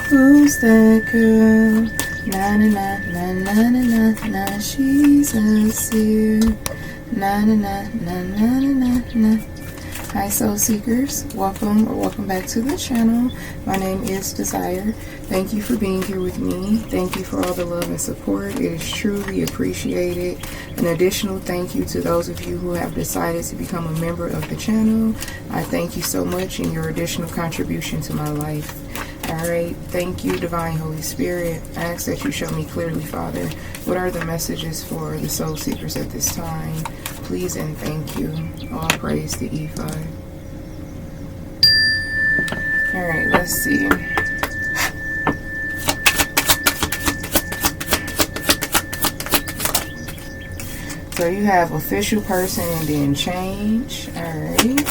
Who's that girl? Na na na na na na na na. She's a seer. Na na na na na na na. Hi soul seekers, welcome back to the channel. My name is Desire. Thank you for being here with me. Thank you for all the love and support. It is truly appreciated. An additional thank you to those of you who have decided to become a member of the channel. I thank you so much in your additional contribution to my life. Alright, thank you, Divine Holy Spirit. I ask that you show me clearly, Father, what are the messages for the soul seekers at this time. Please and thank you. All praise to E5. Alright, let's see. So you have official person and then change. Alright.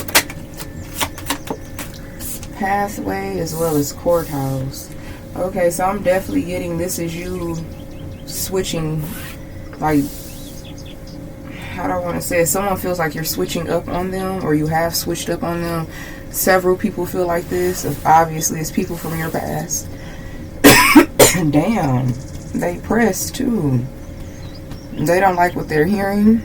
Pathway as well as courthouse. Okay, so I'm definitely getting this is you switching, like, how do I want to say it? Someone feels like you're switching up on them, or you have switched up on them. Several people feel like this. Obviously, it's people from your past. Damn, they pressed too. They don't like what they're hearing.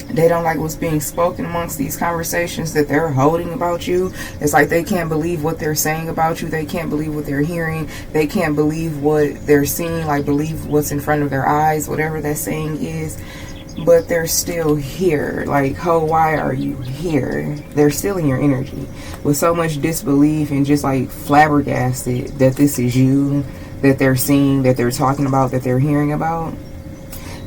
They don't like what's being spoken amongst these conversations that they're holding about you. It's like they can't believe what they're saying about you. They can't believe what they're hearing. They can't believe what they're seeing, like believe what's in front of their eyes, whatever that saying is. But they're still here. Like, oh, why are you here? They're still in your energy with so much disbelief and just like flabbergasted that this is you, that they're seeing, that they're talking about, that they're hearing about.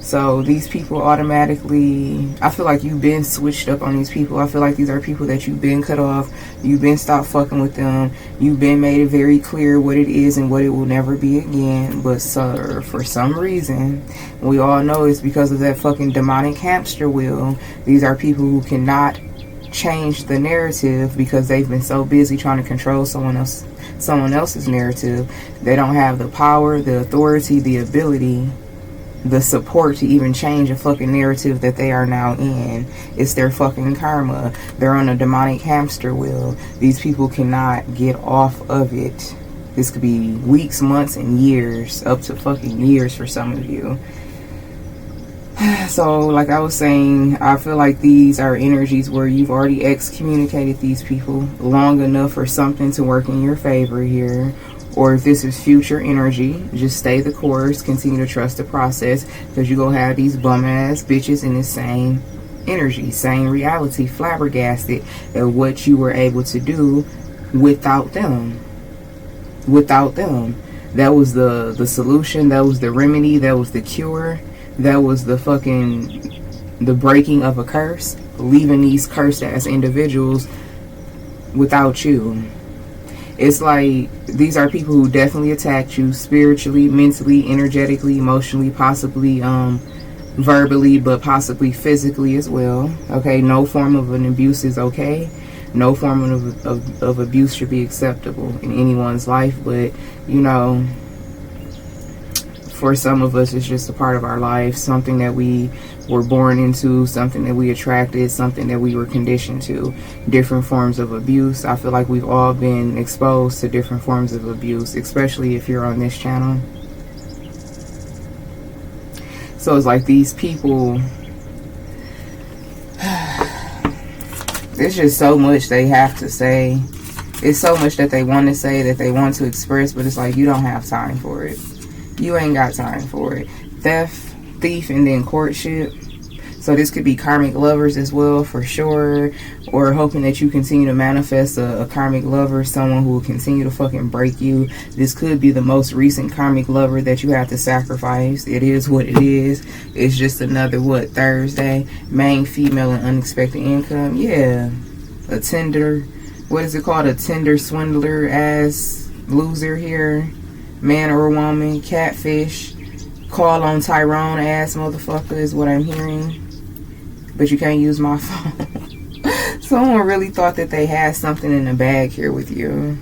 So these people automatically, I feel like you've been switched up on these people. I feel like these are people that you've been cut off. You've been stopped fucking with them. You've been made it very clear what it is and what it will never be again. But sir, for some reason, we all know it's because of that fucking demonic hamster wheel. These are people who cannot change the narrative because they've been so busy trying to control someone else's narrative. They don't have the power, the authority, the ability, the support to even change a fucking narrative that they are now in. It's their fucking karma. They're on a demonic hamster wheel. These people cannot get off of it. This could be weeks, months, and years, up to fucking years for some of you. So like I was saying, I feel like these are energies where you've already excommunicated these people long enough for something to work in your favor here. Or if this is future energy, just stay the course, continue to trust the process, because you're going to have these bum ass bitches in the same energy, same reality, flabbergasted at what you were able to do without them. Without them. That was the solution, that was the remedy, that was the cure, that was the breaking of a curse, leaving these cursed ass individuals without you. It's like these are people who definitely attacked you spiritually, mentally, energetically, emotionally, possibly verbally, but possibly physically as well. Okay, no form of an abuse is okay. No form of abuse should be acceptable in anyone's life. But, you know, for some of us, it's just a part of our life, something that we were born into, something that we attracted, something that we were conditioned to. Different forms of abuse. I feel like we've all been exposed to different forms of abuse, especially if you're on this channel. So it's like these people, there's just so much they have to say. It's so much that they want to say, that they want to express, but it's like you don't have time for it. You ain't got time for it. Theft, thief, and then courtship. So this could be karmic lovers as well, for sure. Or hoping that you continue to manifest a karmic lover, someone who will continue to fucking break you. This could be the most recent karmic lover that you have to sacrifice. It is what it is. It's just another, what, Thursday? Main female and unexpected income. Yeah. A Tinder, what is it called? A Tinder swindler ass loser here. Man or woman, catfish, call on Tyrone ass motherfucker is what I'm hearing. But you can't use my phone. Someone really thought that they had something in the bag here with you.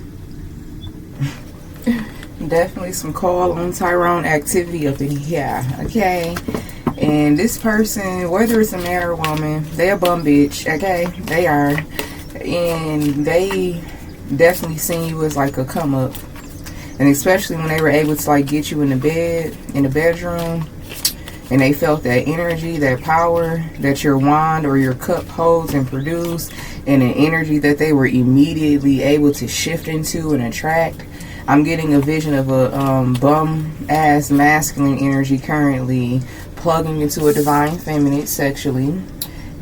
Definitely some call on Tyrone activity up in here, okay? And this person, whether it's a man or a woman, they a bum bitch, okay? They are. And they definitely seen you as like a come up. And especially when they were able to like get you in the bed, in the bedroom, and they felt that energy, that power that your wand or your cup holds and produce, and an energy that they were immediately able to shift into and attract. I'm getting a vision of a bum-ass masculine energy currently plugging into a divine feminine sexually.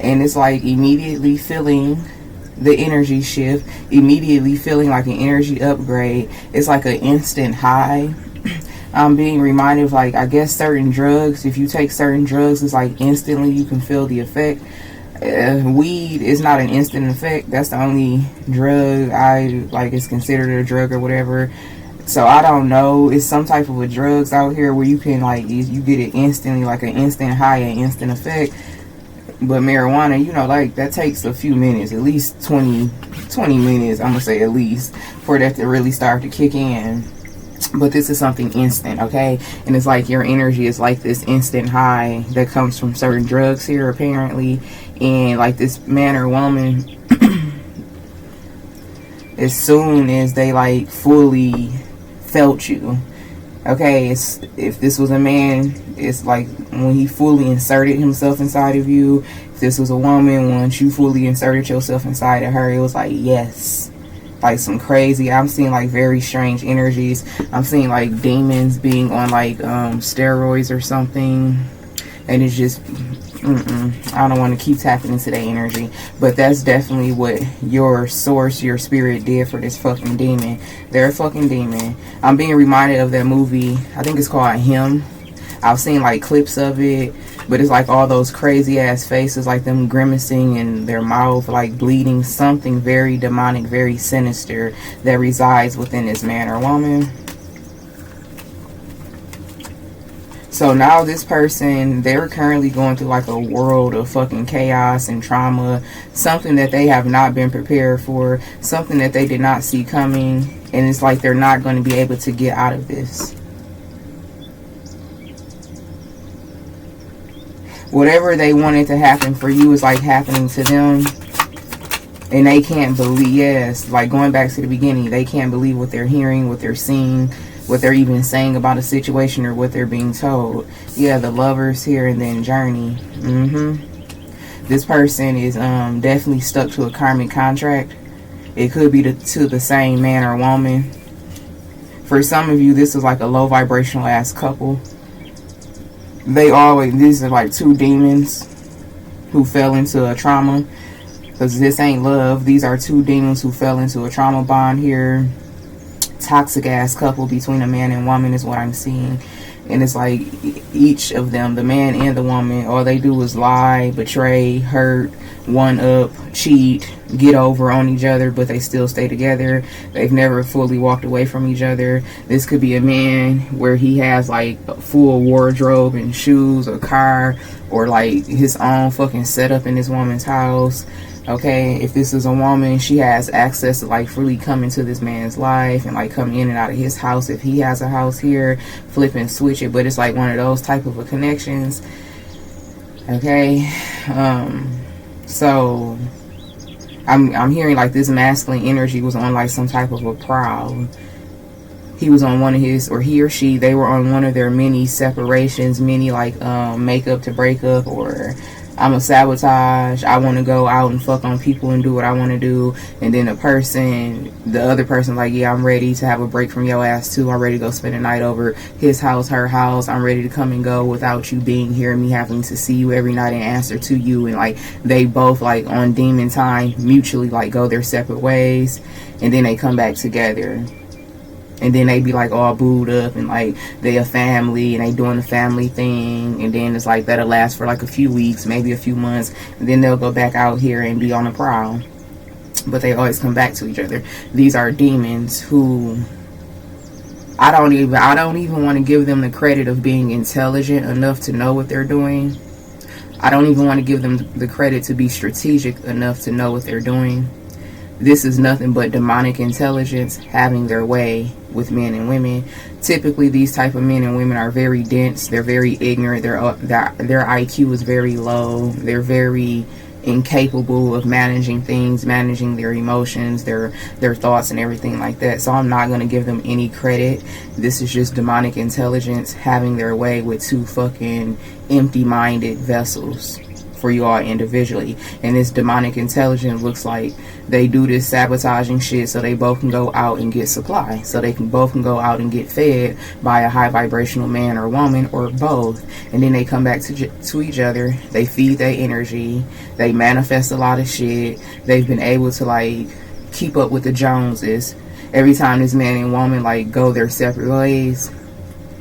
And it's like immediately feeling the energy shift, immediately feeling like an energy upgrade. It's like an instant high. I'm being reminded of, like, I guess certain drugs. If you take certain drugs, it's like instantly you can feel the effect. Weed is not an instant effect. That's the only drug is considered a drug or whatever. So I don't know. It's some type of a drugs out here where you can like you get it instantly, like an instant high, an instant effect. But marijuana, you know, like that takes a few minutes, at least 20 minutes. I'm gonna say at least for that to really start to kick in. But this is something instant, okay? And it's like your energy is like this instant high that comes from certain drugs here apparently. And like this man or woman, as soon as they like fully felt you, okay, if this was a man, it's like when he fully inserted himself inside of you. If this was a woman, once you fully inserted yourself inside of her, it was like yes. Like some crazy, I'm seeing like very strange energies. I'm seeing like demons being on like steroids or something, and it's just I don't want to keep tapping into that energy, but that's definitely what your source, your spirit did for this fucking demon. They're a fucking demon. I'm being reminded of that movie, I think it's called Him. I've seen like clips of it, but it's like all those crazy ass faces, like them grimacing and their mouth like bleeding, something very demonic, very sinister that resides within this man or woman. So now this person, they're currently going through like a world of fucking chaos and trauma, something that they have not been prepared for, something that they did not see coming, and it's like they're not going to be able to get out of this. Whatever they wanted to happen for you is like happening to them, and they can't believe, yes, like going back to the beginning, they can't believe what they're hearing, what they're seeing, what they're even saying about a situation or what they're being told. Yeah, the Lovers here, and then Journey. This person is definitely stuck to a karmic contract. It could be to the same man or woman. For some of you, this is like a low vibrational ass couple. These are like two demons who fell into a trauma, because this ain't love. These are two demons who fell into a trauma bond here. Toxic ass couple between a man and woman is what I'm seeing. And it's like each of them, the man and the woman, all they do is lie, betray, hurt, one up, cheat, get over on each other, but they still stay together. They've never fully walked away from each other. This could be a man where he has like a full wardrobe and shoes, a car, or like his own fucking setup in this woman's house. Okay, if this is a woman, she has access to like freely come into this man's life and like come in and out of his house. If he has a house here, flip and switch it, but it's like one of those type of connections. Okay, so I'm hearing like this masculine energy was on like some type of a prowl. He was on one of his, or he or she, they were on one of their many separations, many like makeup to breakup, or I'm a sabotage, I want to go out and fuck on people and do what I want to do. And then the other person like, yeah, I'm ready to have a break from your ass too. I'm ready to go spend a night over his house, her house. I'm ready to come and go without you being here and me having to see you every night and answer to you. And like they both like on demon time mutually like go their separate ways, and then they come back together. And then they be like all booed up and like they a family and they doing the family thing. And then it's like that'll last for like a few weeks, maybe a few months. And then they'll go back out here and be on the prowl. But they always come back to each other. These are demons who I don't even want to give them the credit of being intelligent enough to know what they're doing. I don't even want to give them the credit to be strategic enough to know what they're doing. This is nothing but demonic intelligence having their way with men and women. Typically, these type of men and women are very dense. They're very ignorant. Their IQ is very low. They're very incapable of managing things, managing their emotions, their thoughts and everything like that. So I'm not going to give them any credit. This is just demonic intelligence having their way with two fucking empty-minded vessels for you all individually. And this demonic intelligence looks like they do this sabotaging shit so they both can go out and get supply, so they can both go out and get fed by a high vibrational man or woman, or both. And then they come back to each other, they feed their energy, they manifest a lot of shit. They've been able to like keep up with the Joneses. Every time this man and woman like go their separate ways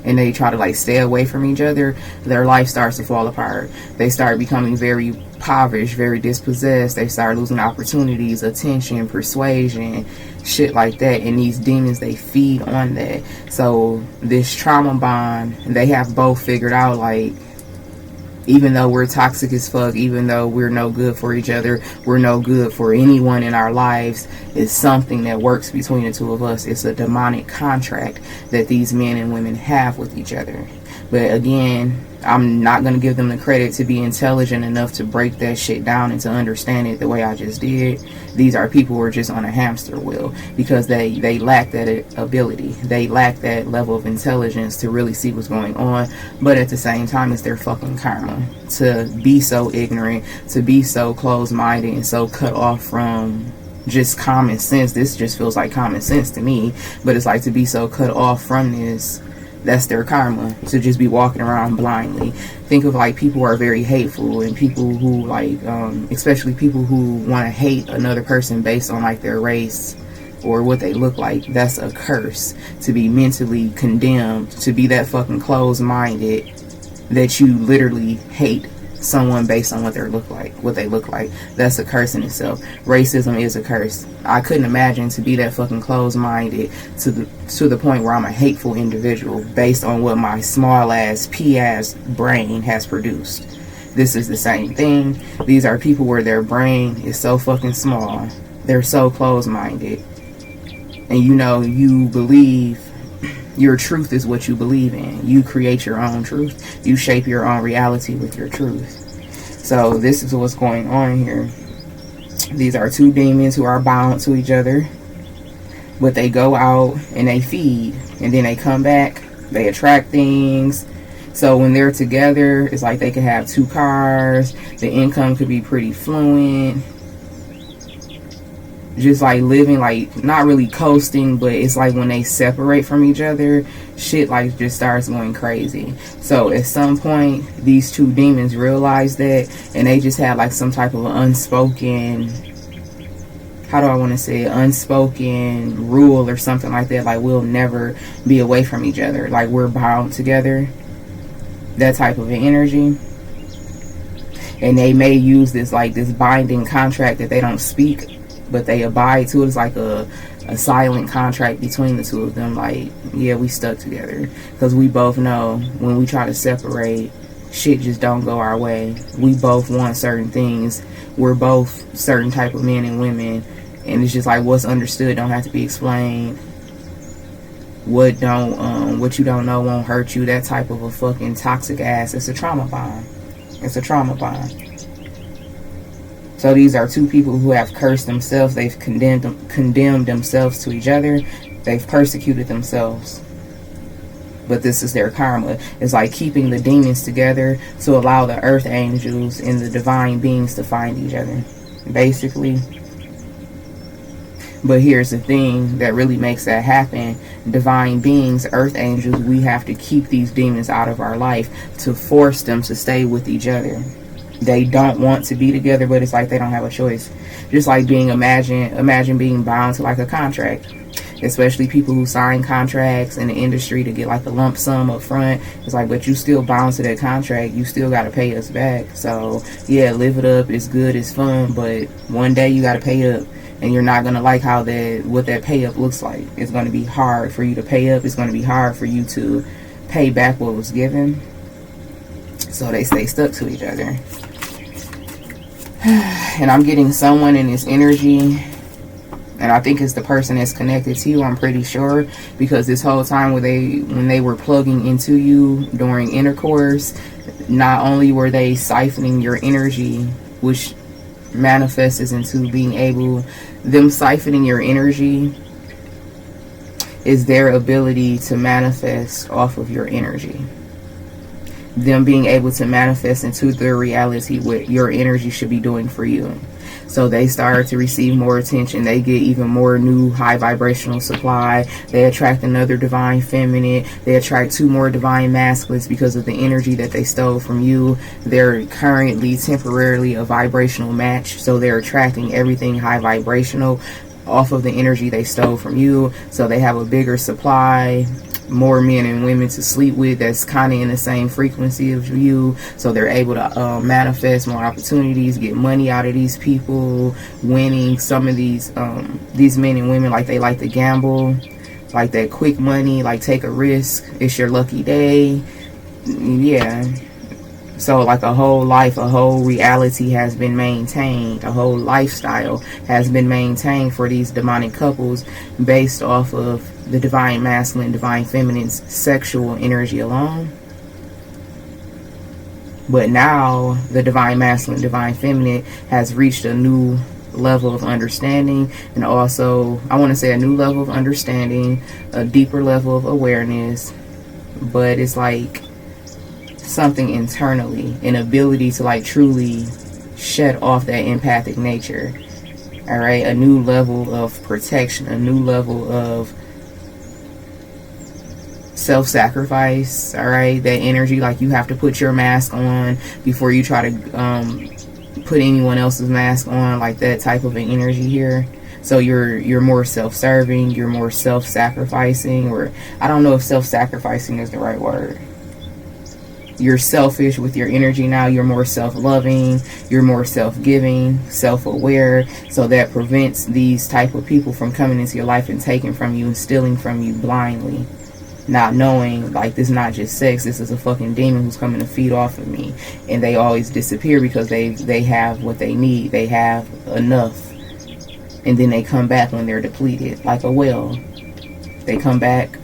and they try to like stay away from each other, their life starts to fall apart. They start becoming very impoverished, very dispossessed. They start losing opportunities, attention, persuasion, shit like that. And these demons, they feed on that. So this trauma bond, they have both figured out, like, even though we're toxic as fuck, even though we're no good for each other, we're no good for anyone in our lives, it's something that works between the two of us. It's a demonic contract that these men and women have with each other. But again, I'm not going to give them the credit to be intelligent enough to break that shit down and to understand it the way I just did. These are people who are just on a hamster wheel because they lack that ability. They lack that level of intelligence to really see what's going on. But at the same time, it's their fucking karma to be so ignorant, to be so closed-minded and so cut off from just common sense. This just feels like common sense to me, but it's like to be so cut off from this. That's their karma, to just be walking around blindly. Think of like people who are very hateful and people who like, especially people who want to hate another person based on like their race or what they look like. That's a curse, to be mentally condemned, to be that fucking closed-minded that you literally hate someone based on what they look like. That's a curse in itself. Racism is a curse. I couldn't imagine to be that fucking closed-minded to the point where I'm a hateful individual based on what my small ass pea-ass brain has produced. This is the same thing. These are people where their brain is so fucking small, they're so closed-minded, and you believe your truth is what you believe in. You create your own truth. You shape your own reality with your truth. So this is what's going on here. These are two demons who are bound to each other, but they go out and they feed, and then they come back. They attract things. So when they're together, it's like they could have two cars. The income could be pretty fluent. Just like living, like not really coasting, but it's like when they separate from each other, shit like just starts going crazy. So at some point, these two demons realize that, and they just have like some type of unspoken, how do I want to say it, unspoken rule or something like that. Like, we'll never be away from each other. Like, we're bound together. That type of energy. And they may use this like this binding contract that they don't speak, but they abide to it. It's like a silent contract between the two of them. Like, yeah, we stuck together because we both know when we try to separate, shit just don't go our way. We both want certain things. We're both certain type of men and women, and it's just like what's understood don't have to be explained. What you don't know won't hurt you. That type of a fucking toxic ass. It's a trauma bond. It's a trauma bond. So these are two people who have cursed themselves. They've condemned themselves to each other. They've persecuted themselves. But this is their karma. It's like keeping the demons together to allow the earth angels and the divine beings to find each other, basically. But here's the thing that really makes that happen. Divine beings, earth angels, we have to keep these demons out of our life to force them to stay with each other. They don't want to be together, but it's like they don't have a choice. Just like imagine being bound to like a contract. Especially people who sign contracts in the industry to get like a lump sum up front. It's like, but you still bound to that contract. You still got to pay us back. So yeah, live it up. It's good. It's fun. But one day you got to pay up. And you're not going to like what that pay up looks like. It's going to be hard for you to pay up. It's going to be hard for you to pay back what was given. So they stay stuck to each other. And I'm getting someone in this energy, and I think it's the person that's connected to you, I'm pretty sure, because this whole time when they were plugging into you during intercourse, not only were they siphoning your energy, which manifests into being able, them siphoning your energy is their ability to manifest off of your energy. Them being able to manifest into their reality what your energy should be doing for you. So they start to receive more attention. They get even more new high vibrational supply. They attract another divine feminine. They attract 2 more divine masculines because of the energy that they stole from you. They're currently temporarily a vibrational match. So they're attracting everything high vibrational off of the energy they stole from you. So they have a bigger supply, more men and women to sleep with that's kind of in the same frequency of you, so they're able to manifest more opportunities, get money out of these people, winning. Some of these men and women, like, they like to gamble, like that quick money, like take a risk, it's your lucky day. Yeah, so like a whole life, a whole reality has been maintained, a whole lifestyle has been maintained for these demonic couples based off of the divine masculine, divine feminine's sexual energy alone. But now the divine masculine, divine feminine has reached a new level of understanding, and also, I want to say, a new level of understanding, a deeper level of awareness. But it's like something internally, an ability to like truly shut off that empathic nature. All right, a new level of protection, a new level of self-sacrifice. All right, that energy, like you have to put your mask on before you try to put anyone else's mask on, like that type of an energy here. So you're more self-serving, you're more self-sacrificing, or I don't know if self-sacrificing is the right word. You're selfish with your energy now. You're more self-loving, you're more self-giving, self-aware. So that prevents these type of people from coming into your life and taking from you and stealing from you blindly, not knowing, like, this is not just sex, this is a fucking demon who's coming to feed off of me. And they always disappear because they have what they need, they have enough, and then they come back when they're depleted, like a well. They come back.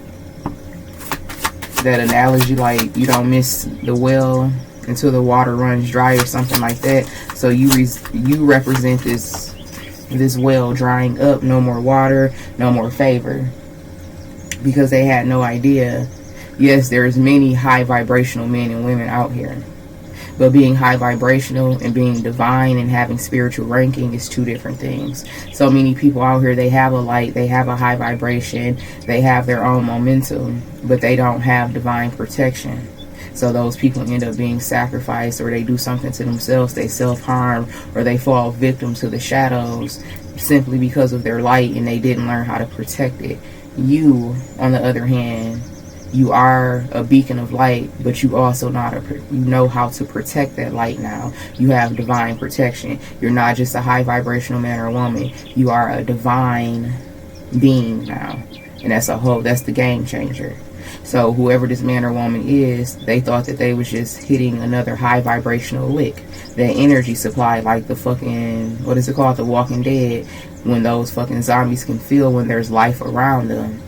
That analogy, like, you don't miss the well until the water runs dry or something like that. So you represent this well drying up, no more water, no more favor, because they had no idea. Yes, there's many high vibrational men and women out here, but being high vibrational and being divine and having spiritual ranking is 2 different things. So many people out here, they have a light, they have a high vibration, they have their own momentum, but they don't have divine protection. So those people end up being sacrificed, or they do something to themselves, they self-harm, or they fall victim to the shadows simply because of their light and they didn't learn how to protect it. You, on the other hand, you are a beacon of light, but you also know how to protect that light now. You have divine protection. You're not just a high vibrational man or woman. You are a divine being now. And that's the game changer. So whoever this man or woman is, they thought that they was just hitting another high vibrational lick. That energy supply, like the fucking, what is it called? The Walking Dead. When those fucking zombies can feel when there's life around them.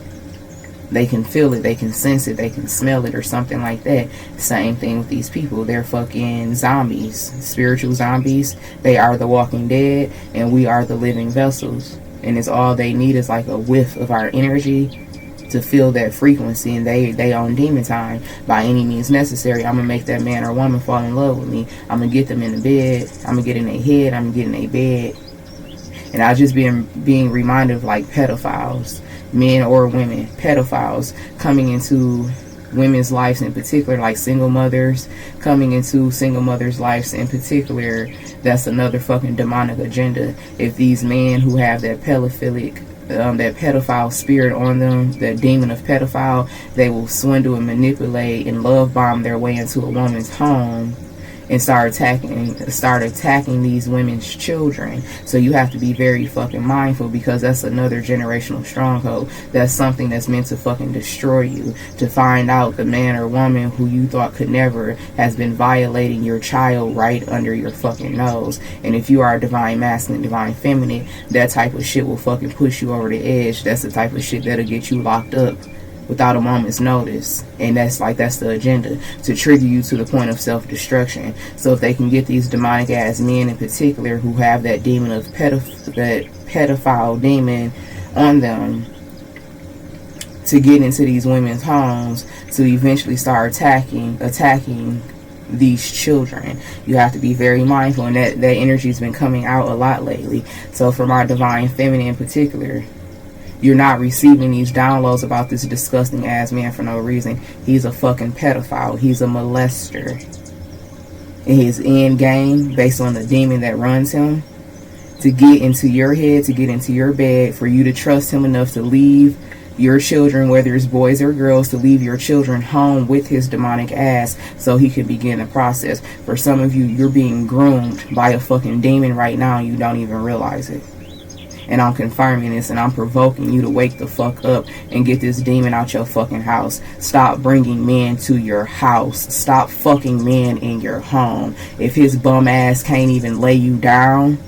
They can feel it, they can sense it, they can smell it, or something like that. Same thing with these people. They're fucking zombies, spiritual zombies. They are the Walking Dead, and we are the living vessels. And it's all they need is like a whiff of our energy to feel that frequency, and they on demon time by any means necessary. I'm gonna make that man or woman fall in love with me. I'm gonna get them in the bed. I'm gonna get in their head. I'm gonna get in their bed. And I just being reminded of like pedophiles, men or women, pedophiles coming into women's lives in particular, like single mothers coming into single mothers' lives in particular. That's another fucking demonic agenda. If these men who have that pedophilic, that pedophile spirit on them, that demon of pedophile, they will swindle and manipulate and love bomb their way into a woman's home and start attacking these women's children. So you have to be very fucking mindful, because that's another generational stronghold. That's something that's meant to fucking destroy you. To find out the man or woman who you thought could never has been violating your child right under your fucking nose. And if you are a divine masculine, divine feminine, that type of shit will fucking push you over the edge. That's the type of shit that'll get you locked up without a moment's notice. And that's the agenda, to trigger you to the point of self-destruction. So if they can get these demonic ass men in particular who have that demon of that pedophile demon on them, to get into these women's homes, to eventually start attacking these children. You have to be very mindful, and that energy has been coming out a lot lately. So for my divine feminine in particular, you're not receiving these downloads about this disgusting ass man for no reason. He's a fucking pedophile. He's a molester. And his end game, based on the demon that runs him, to get into your head, to get into your bed, for you to trust him enough to leave your children, whether it's boys or girls, to leave your children home with his demonic ass so he can begin the process. For some of you, you're being groomed by a fucking demon right now and you don't even realize it. And I'm confirming this, and I'm provoking you to wake the fuck up and get this demon out your fucking house. Stop bringing men to your house. Stop fucking men in your home. If his bum ass can't even lay you down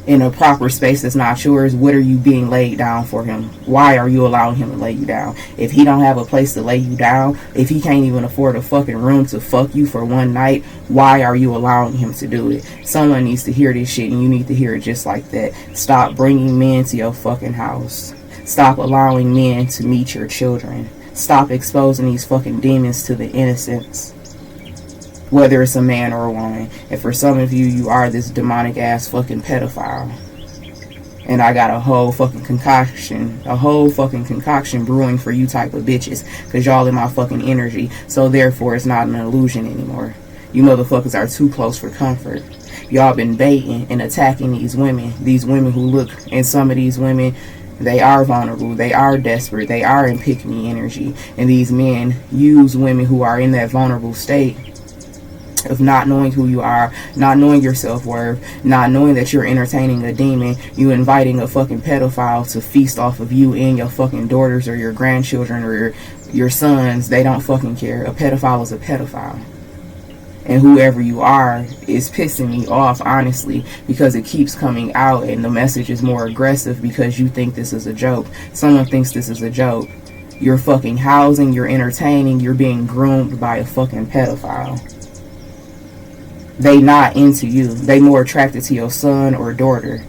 in a proper space that's not yours, what are you being laid down for him? Why are you allowing him to lay you down? If he don't have a place to lay you down, if he can't even afford a fucking room to fuck you for one night, why are you allowing him to do it? Someone needs to hear this shit, and you need to hear it just like that. Stop bringing men to your fucking house. Stop allowing men to meet your children. Stop exposing these fucking demons to the innocents, whether it's a man or a woman. And for some of you, you are this demonic ass fucking pedophile. And I got a whole fucking concoction brewing for you type of bitches, because y'all in my fucking energy. So therefore, it's not an illusion anymore. You motherfuckers are too close for comfort. Y'all been baiting and attacking these women who look, and some of these women, they are vulnerable, they are desperate, they are in pick-me energy. And these men use women who are in that vulnerable state of not knowing who you are, not knowing your self-worth, not knowing that you're entertaining a demon. You inviting a fucking pedophile to feast off of you and your fucking daughters or your grandchildren or your sons. They don't fucking care. A pedophile is a pedophile. And whoever you are is pissing me off, honestly, because it keeps coming out and the message is more aggressive because you think this is a joke. Someone thinks this is a joke. You're fucking housing, you're entertaining, you're being groomed by a fucking pedophile. They not into you. They more attracted to your son or daughter.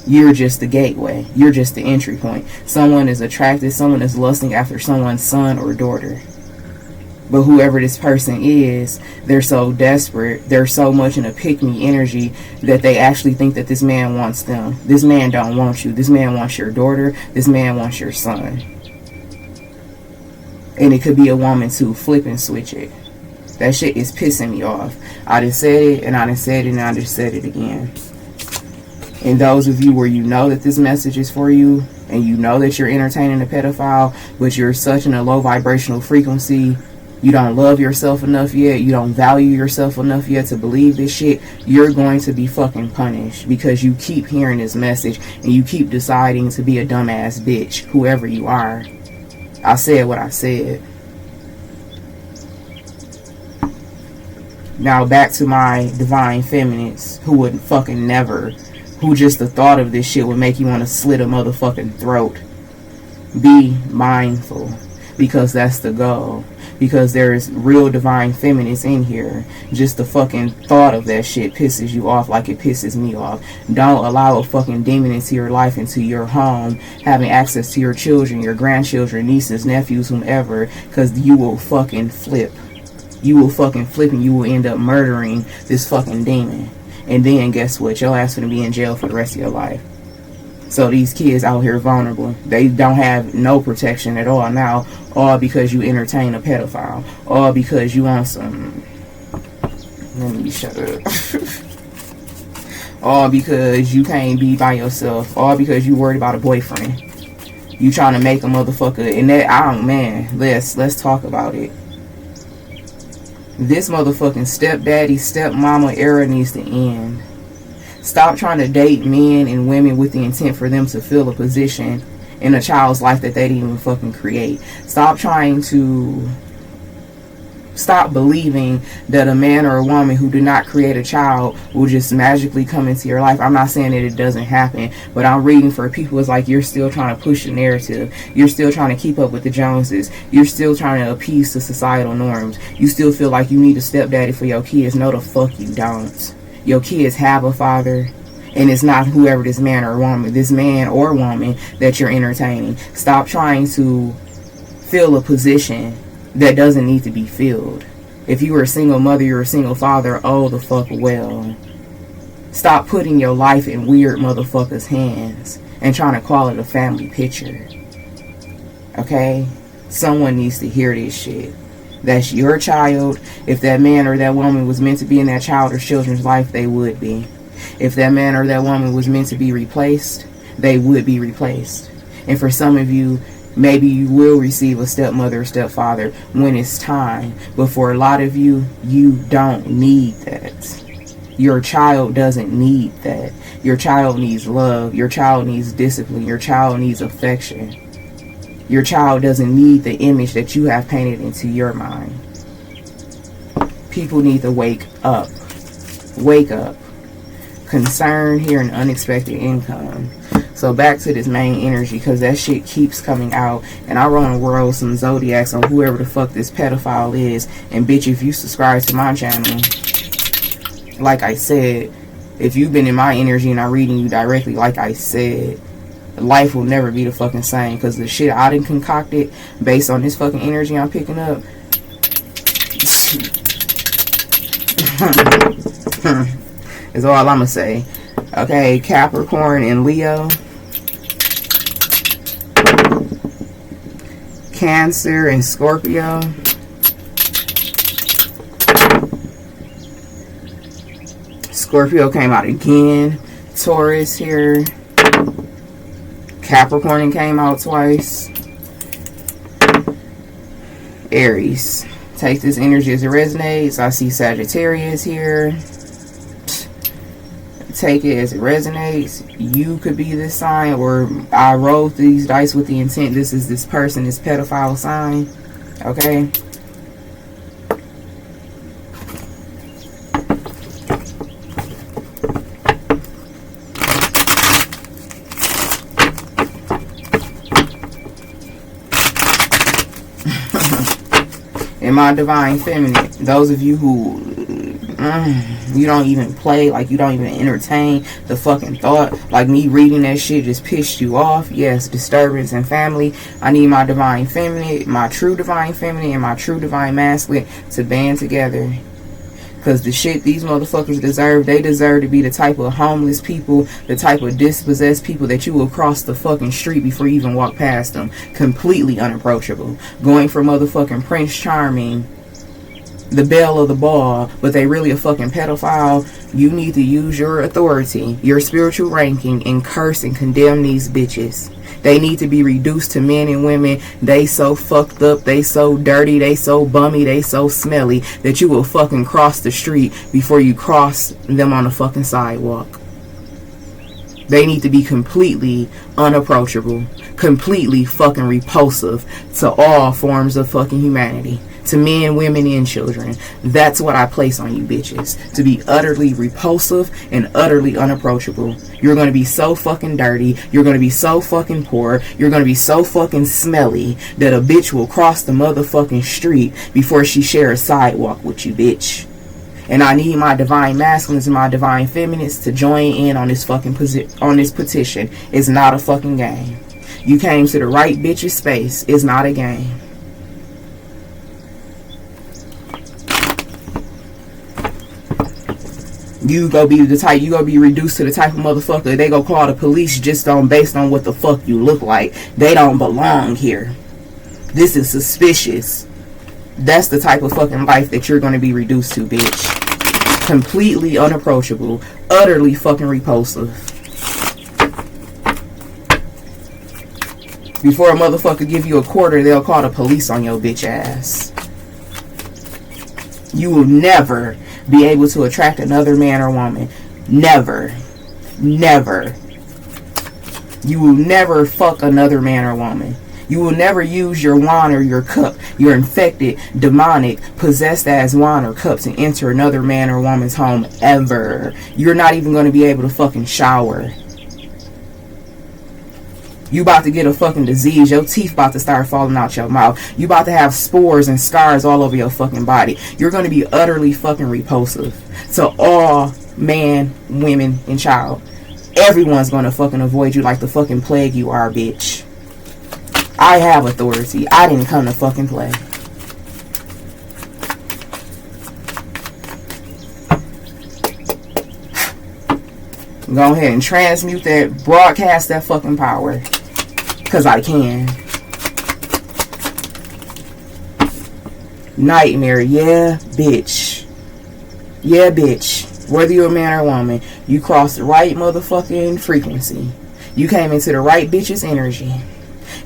You're just the gateway. You're just the entry point. Someone is attracted, someone is lusting after someone's son or daughter. But whoever this person is, they're so desperate, they're so much in a pick-me energy that they actually think that this man wants them. This man don't want you. This man wants your daughter. This man wants your son. And it could be a woman too. Flip and switch it. That shit is pissing me off. I just said it, and I just said it, and I just said it again. And those of you where you know that this message is for you, and you know that you're entertaining a pedophile, but you're such in a low vibrational frequency, you don't love yourself enough yet, you don't value yourself enough yet to believe this shit, you're going to be fucking punished because you keep hearing this message, and you keep deciding to be a dumbass bitch, whoever you are. I said what I said. Now back to my divine feminines who would fucking never, who just the thought of this shit would make you want to slit a motherfucking throat. Be mindful, because that's the goal. Because there's real divine feminines in here. Just the fucking thought of that shit pisses you off like it pisses me off. Don't allow a fucking demon into your life, into your home, having access to your children, your grandchildren, nieces, nephews, whomever, because you will fucking flip. You will fucking flip and you will end up murdering this fucking demon. And then guess what? Your ass gonna be in jail for the rest of your life. So these kids out here vulnerable. They don't have no protection at all now. All because you entertain a pedophile. All because you want some... Let me shut up. All because you can't be by yourself. All because you worried about a boyfriend. You trying to make a motherfucker... And that... man. Let's talk about it. This motherfucking stepdaddy, stepmama era needs to end. Stop trying to date men and women with the intent for them to fill a position in a child's life that they didn't even fucking create. Stop trying to Stop believing that a man or a woman who did not create a child will just magically come into your life. I'm not saying that it doesn't happen, but I'm reading for people. It's like you're still trying to push the narrative. You're still trying to keep up with the Joneses. You're still trying to appease to societal norms. You still feel like you need a stepdaddy for your kids. No, the fuck you don't. Your kids have a father, and it's not whoever this man or woman that you're entertaining. Stop trying to fill a position that doesn't need to be filled. If you were a single mother, you're a single father, oh the fuck well. Stop putting your life in weird motherfuckers' hands and trying to call it a family picture. Okay? Someone needs to hear this shit. That's your child. If that man or that woman was meant to be in that child or children's life, they would be. If that man or that woman was meant to be replaced, they would be replaced. And for some of you, maybe you will receive a stepmother or stepfather when it's time. But for a lot of you, you don't need that. Your child doesn't need that. Your child needs love. Your child needs discipline. Your child needs affection. Your child doesn't need the image that you have painted into your mind. People need to wake up. Wake up. Concern here and unexpected income. So back to this main energy, because that shit keeps coming out. And I run a world with some zodiacs on whoever the fuck this pedophile is. And bitch, if you subscribe to my channel, like I said, if you've been in my energy and I'm reading you directly, like I said, life will never be the fucking same. Because the shit I done concocted based on this fucking energy I'm picking up is all I'm gonna say. Okay, Capricorn and Leo, Cancer and Scorpio, Scorpio came out again. Taurus here. Capricorn came out twice. Aries. Take this energy as it resonates. I see Sagittarius here. Take it as it resonates. You could be this sign, or I rolled these dice with the intent this is this person, this pedophile sign. Okay? In my divine feminine, those of you who you don't even play, like you don't even entertain the fucking thought, like me reading that shit just pissed you off. Yes, disturbance and family. I need my divine feminine, my true divine feminine, and my true divine masculine to band together. Because the shit these motherfuckers deserve, they deserve to be the type of homeless people, the type of dispossessed people that you will cross the fucking street before you even walk past them. Completely unapproachable. Going for motherfucking Prince Charming, the belle of the ball, but they really a fucking pedophile. You need to use your authority, your spiritual ranking, and curse and condemn these bitches. They need to be reduced to men and women. They so fucked up, they so dirty, they so bummy, they so smelly that you will fucking cross the street before you cross them on the fucking sidewalk. They need to be completely unapproachable, completely fucking repulsive to all forms of fucking humanity. To men, women, and children. That's what I place on you bitches. To be utterly repulsive and utterly unapproachable. You're going to be so fucking dirty. You're going to be so fucking poor. You're going to be so fucking smelly that a bitch will cross the motherfucking street before she shares a sidewalk with you, bitch. And I need my divine masculines and my divine feminines to join in on this fucking petition. It's not a fucking game. You came to the right bitch's space. It's not a game. You go be the type, you gonna be reduced to the type of motherfucker they go call the police just based on what the fuck you look like. They don't belong here. This is suspicious. That's the type of fucking life that you're gonna be reduced to, bitch. Completely unapproachable, utterly fucking repulsive. Before a motherfucker give you a quarter, they'll call the police on your bitch ass. You will never be able to attract another man or woman. Never. Never. You will never fuck another man or woman. You will never use your wand or your cup, your infected, demonic, possessed as wand or cup to enter another man or woman's home ever. You're not even going to be able to fucking shower. You about to get a fucking disease. Your teeth about to start falling out your mouth. You about to have spores and scars all over your fucking body. You're going to be utterly fucking repulsive to all man, women, and child. Everyone's going to fucking avoid you like the fucking plague you are, bitch. I have authority. I didn't come to fucking play. Go ahead and transmute that, broadcast that fucking power. Because I can. Nightmare, yeah, bitch. Yeah, bitch. Whether you're a man or a woman, you crossed the right motherfucking frequency. You came into the right bitch's energy.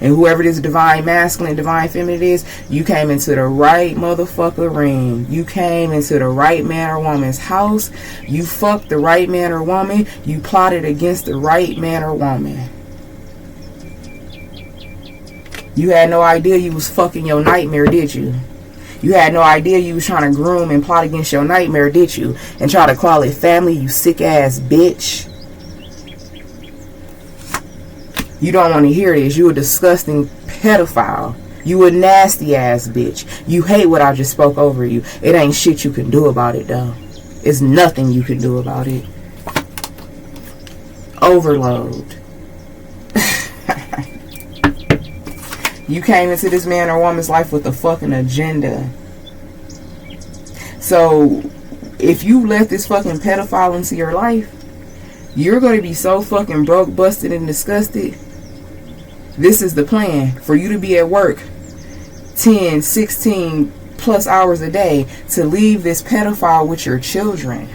And whoever this divine masculine, divine feminine is, you came into the right motherfucker ring. You came into the right man or woman's house. You fucked the right man or woman. You plotted against the right man or woman. You had no idea you was fucking your nightmare, did you? You had no idea you was trying to groom and plot against your nightmare, did you? And try to call it family, you sick ass bitch. You don't want to hear this. You a disgusting pedophile. You a nasty ass bitch. You hate what I just spoke over you. It ain't shit you can do about it though. It's nothing you can do about it. Overload. You came into this man or woman's life with a fucking agenda. So, if you let this fucking pedophile into your life, you're going to be so fucking broke, busted, and disgusted. This is the plan. For you to be at work 10, 16 plus hours a day to leave this pedophile with your children.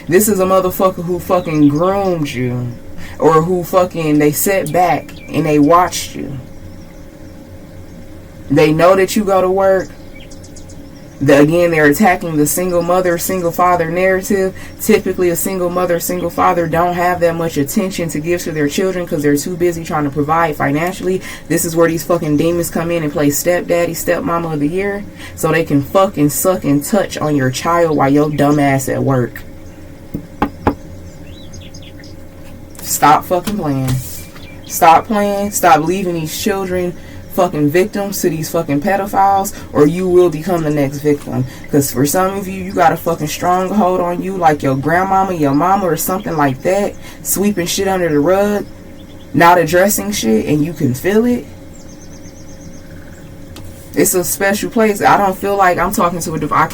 This is a motherfucker who fucking groomed you. Or who fucking, they sat back and they watched you. They know that you go to work. Again, they're attacking the single mother, single father narrative. Typically, a single mother, single father don't have that much attention to give to their children because they're too busy trying to provide financially. This is where these fucking demons come in and play stepdaddy, stepmama of the year. So they can fucking suck and touch on your child while your dumb ass at work. Stop fucking playing. Stop playing. Stop leaving these children fucking victims to these fucking pedophiles, or you will become the next victim. Because for some of you, you got a fucking stronghold on you like your grandmama, your mama, or something like that, sweeping shit under the rug, not addressing shit, and you can feel it. It's a special place. I don't feel like I'm talking to a divine.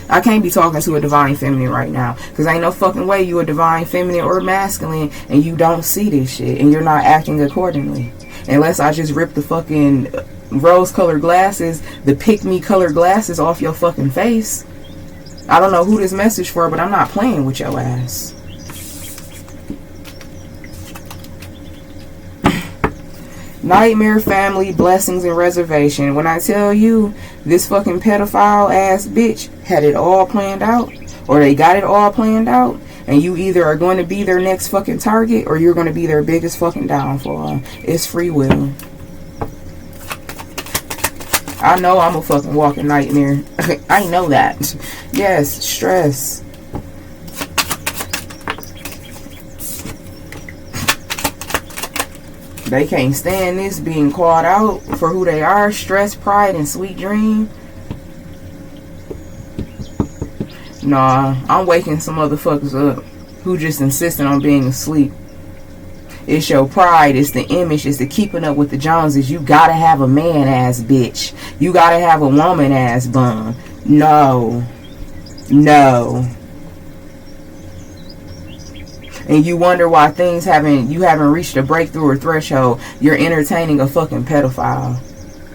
I can't be talking to a divine feminine right now. Because ain't no fucking way you a divine feminine or masculine and you don't see this shit. And you're not acting accordingly. Unless I just rip the fucking rose-colored glasses, the pick-me colored glasses off your fucking face. I don't know who this message for, but I'm not playing with your ass. Nightmare, family, blessings, and reservation. When I tell you this fucking pedophile ass bitch had it all planned out, or they got it all planned out, and you either are going to be their next fucking target or you're going to be their biggest fucking downfall. It's free will. I know I'm a fucking walking nightmare. I know that. Yes, stress. They can't stand this being called out for who they are. Stress, pride, and sweet dream. Nah, I'm waking some motherfuckers up who just insisting on being asleep. It's your pride, it's the image, it's the keeping up with the Joneses. You gotta have a man ass bitch. You gotta have a woman ass bum. No. No. And you wonder why you haven't reached a breakthrough or threshold. You're entertaining a fucking pedophile.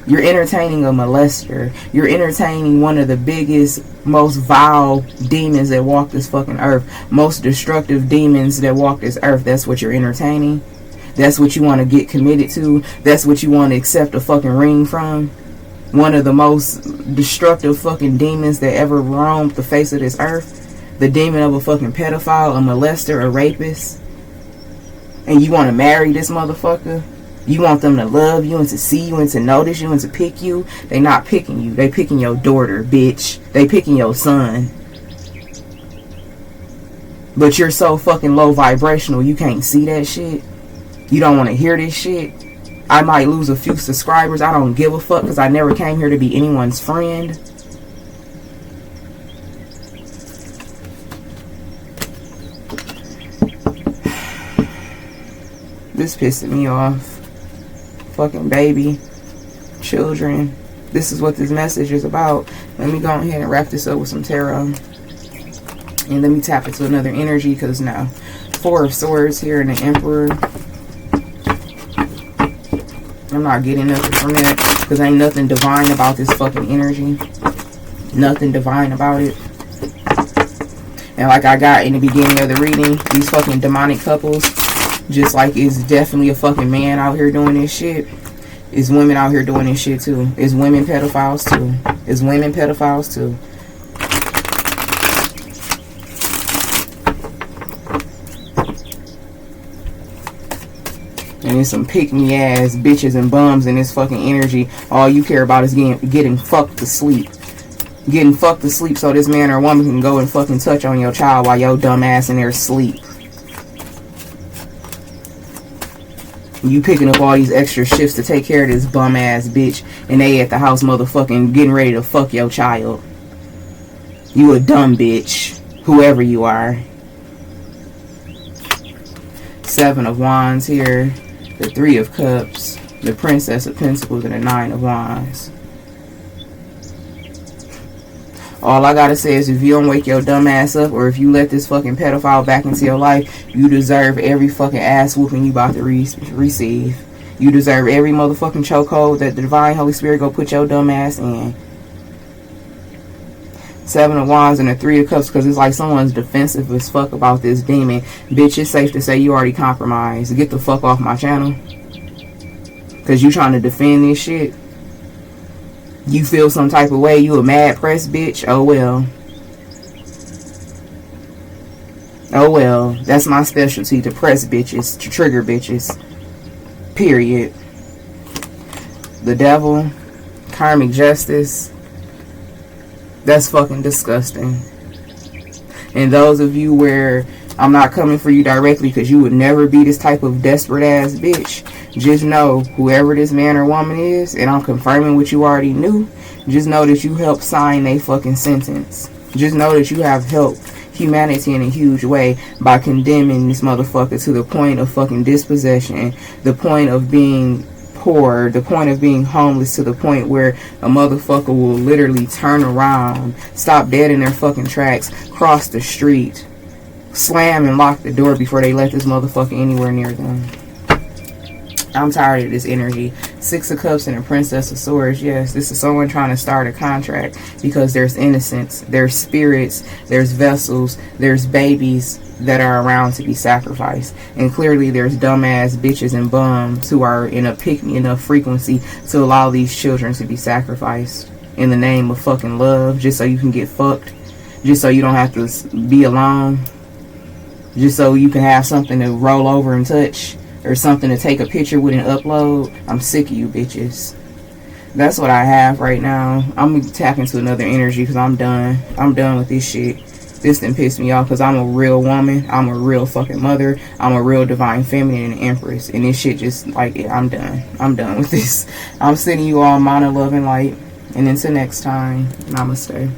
You're entertaining a molester. You're entertaining one of the biggest, most vile demons that walk this fucking earth. Most destructive demons that walk this earth. That's what you're entertaining. That's what you want to get committed to. That's what you want to accept a fucking ring from. One of the most destructive fucking demons that ever roamed the face of this earth. The demon of a fucking pedophile, a molester, a rapist. And you want to marry this motherfucker? You want them to love you and to see you and to notice you and to pick you. They not picking you. They picking your daughter, bitch. They picking your son. But you're so fucking low vibrational, you can't see that shit. You don't want to hear this shit. I might lose a few subscribers. I don't give a fuck because I never came here to be anyone's friend. This pissing me off. Fucking baby. Children. This is what this message is about. Let me go ahead and wrap this up with some tarot. And let me tap into another energy because now 4 of Swords here and the Emperor. I'm not getting nothing from that because ain't nothing divine about this fucking energy. Nothing divine about it. And like I got in the beginning of the reading, these fucking demonic couples, just like it's definitely a fucking man out here doing this shit, it's women out here doing this shit too. It's women pedophiles too. It's women pedophiles too. And there's some pick-me ass bitches and bums in this fucking energy. All you care about is getting fucked to sleep. Getting fucked to sleep so this man or woman can go and fucking touch on your child while your dumb ass in there asleep. You picking up all these extra shifts to take care of this bum ass bitch, and they at the house motherfucking getting ready to fuck your child. You a dumb bitch, whoever you are. 7 of Wands here, the 3 of Cups, the Princess of Pentacles, and the 9 of Wands. All I gotta say is if you don't wake your dumb ass up, or if you let this fucking pedophile back into your life, you deserve every fucking ass whooping you about to receive. You deserve every motherfucking chokehold that the Divine Holy Spirit go put your dumb ass in. 7 of Wands and the 3 of Cups, because it's like someone's defensive as fuck about this demon. Bitch, it's safe to say you already compromised. Get the fuck off my channel. Because you trying to defend this shit. You feel some type of way, you a mad press bitch, oh well. Oh well, that's my specialty, to press bitches, to trigger bitches. Period. The Devil, karmic justice. That's fucking disgusting. And those of you where I'm not coming for you directly because you would never be this type of desperate ass bitch, just know whoever this man or woman is, and I'm confirming what you already knew, just know that you helped sign a fucking sentence. Just know that you have helped humanity in a huge way by condemning this motherfucker to the point of fucking dispossession, the point of being poor, the point of being homeless, to the point where a motherfucker will literally turn around, stop dead in their fucking tracks, cross the street, slam and lock the door before they let this motherfucker anywhere near them. I'm tired of this energy. 6 of Cups and a Princess of Swords. Yes, this is someone trying to start a contract because there's innocence, there's spirits, there's vessels, there's babies that are around to be sacrificed. And clearly there's dumbass bitches and bums who are in a pick-me enough frequency to allow these children to be sacrificed in the name of fucking love, just so you can get fucked, just so you don't have to be alone, just so you can have something to roll over and touch, or something to take a picture with and upload. I'm sick of you bitches. That's what I have right now. I'm gonna tap into another energy because I'm done. I'm done with this shit. This didn't piss me off because I'm a real woman. I'm a real fucking mother. I'm a real divine feminine and empress. And this shit just like, yeah, I'm done. I'm done with this. I'm sending you all mana, love, and light. And until next time, namaste.